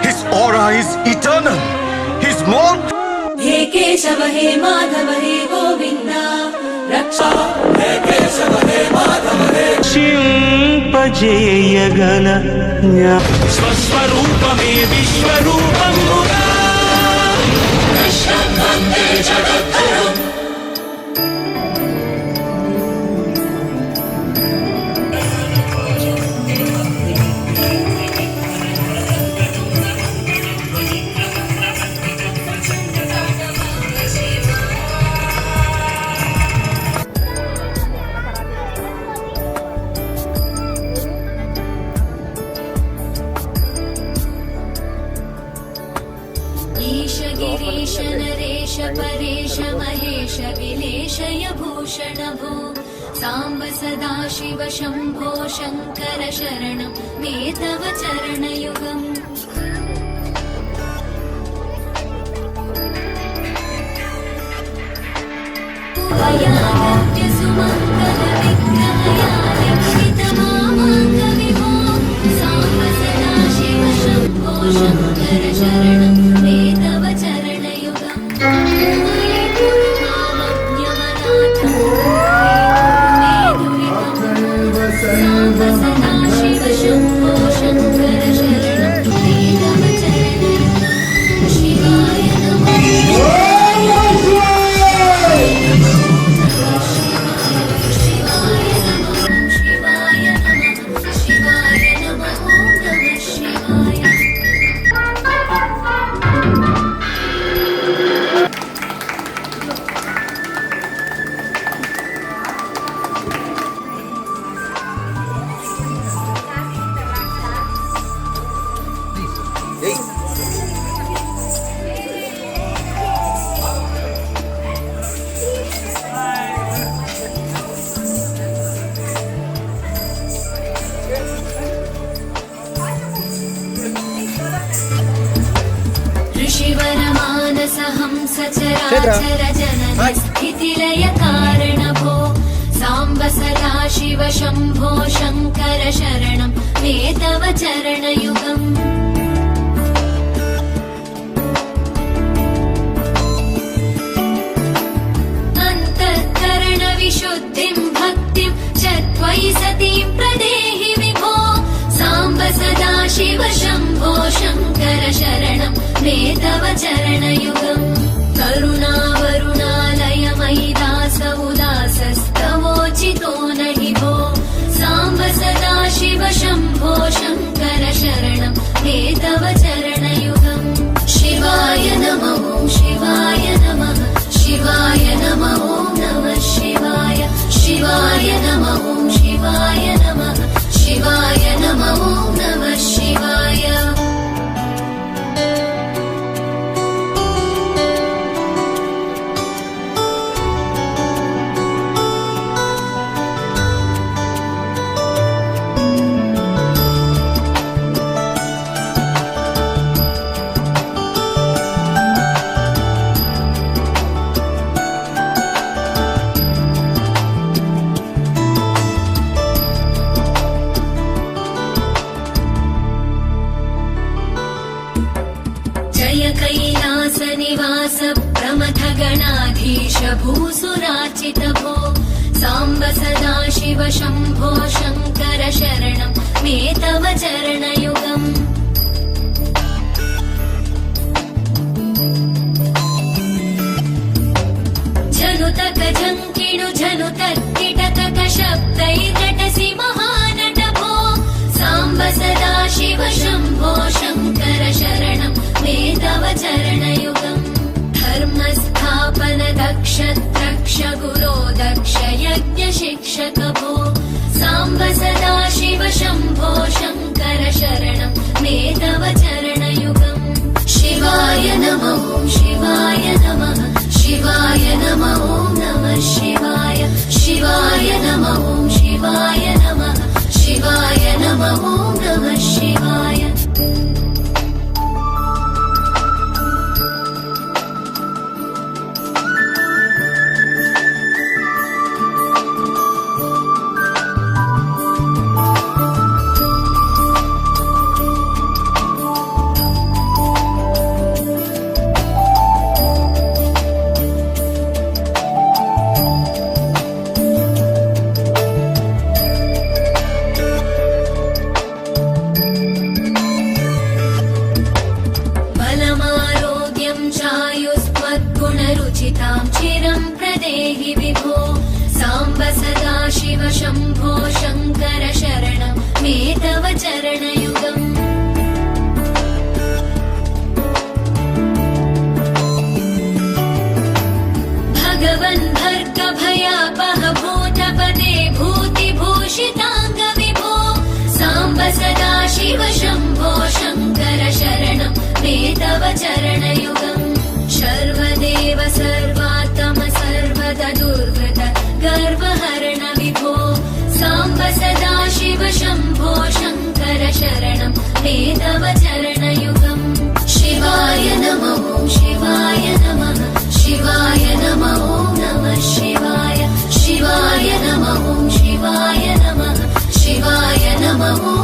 His aura is eternal. His more. हे केशव हे माधव हे गोविंदा रक्षा हे केशव हे माधव हे शिल्पजेयगन स्वस्वरूपमे विश्वरूपं मुदा कृष्णं वन्दे जगद्गुरुम् गिरीश नरेश परेश महेश विलेशय भूषण भो साम्ब सदा शिव शम्भो शङ्कर शरणं मे तव चरणयुगम् उभयागत्य सुमङ्गल विग्रहया दीक्षितमामाङ्ग विभो साम्ब सदा शिव शम्भो शङ्कर शरणं मे तव चरणयुगम् मयि कुरु मामज्ञमनाथं मे दुरितं साम्ब सदा शिव शम्भो शङ्कर शरणं मे तव चरणयुगम् शिवाय नमः सचराचर जननी स्थितिलय कारणभो साम्ब सदा शिव शम्भो शङ्कर शरणं मे तव चरणयुगम् अन्तःकरण विशुद्धिं भक्तिं च त्वयि सतीं प्रदेहि विभो साम्ब सदा शिव शम्भो शङ्कर शरणं मे तव चरणयुगम् करुणावरुणालय मयि दास उदासस्तवोचितो नहि भो साम्ब सदा शिव शम्भो शङ्कर शरणं मे तव चरणयुगम् शिवाय नमः शिवाय नमः शिवाय नमः नमः शिवाय शिवाय नमः शिवाय नमः शिवाय नमः नमः शिवाय कैलास निवास प्रमथ गणाधीश भूसुरार्चित भो साम्ब सदा शिव शम्भो शङ्कर शरणं मे तव चरणयुगम् जनुतक जङ्किणु जनुतक्किटतक शब्दैर्नटसि महानट भो साम्ब सदा शिव शम्भो शङ्कर शरणं मे तव चरणयुगम् धर्मस्थापन दक्ष द्रक्ष गुरो दक्ष यज्ञ शिक्षक भो साम्ब सदा शिव शम्भो शङ्कर शरणं मे तव चरणयुगम् शिवाय नमः शिवाय नमः शिवाय नमः नमः शिवाय शिवाय नमः शिवाय नमः शिवाय नमः नमः शिवाय शम्भो शङ्कर शरणं मे तव चरणयुगम् सर्वदेव सर्वात्म सर्वदा दुर्गत गर्वहरण विभो साम्ब सदा शिव शम्भो शङ्कर शरणं मे तव चरणयुगम् शिवाय नमः शिवाय नमः शिवाय नमः नमः शिवाय शिवाय नमः शिवाय नमः शिवाय नमः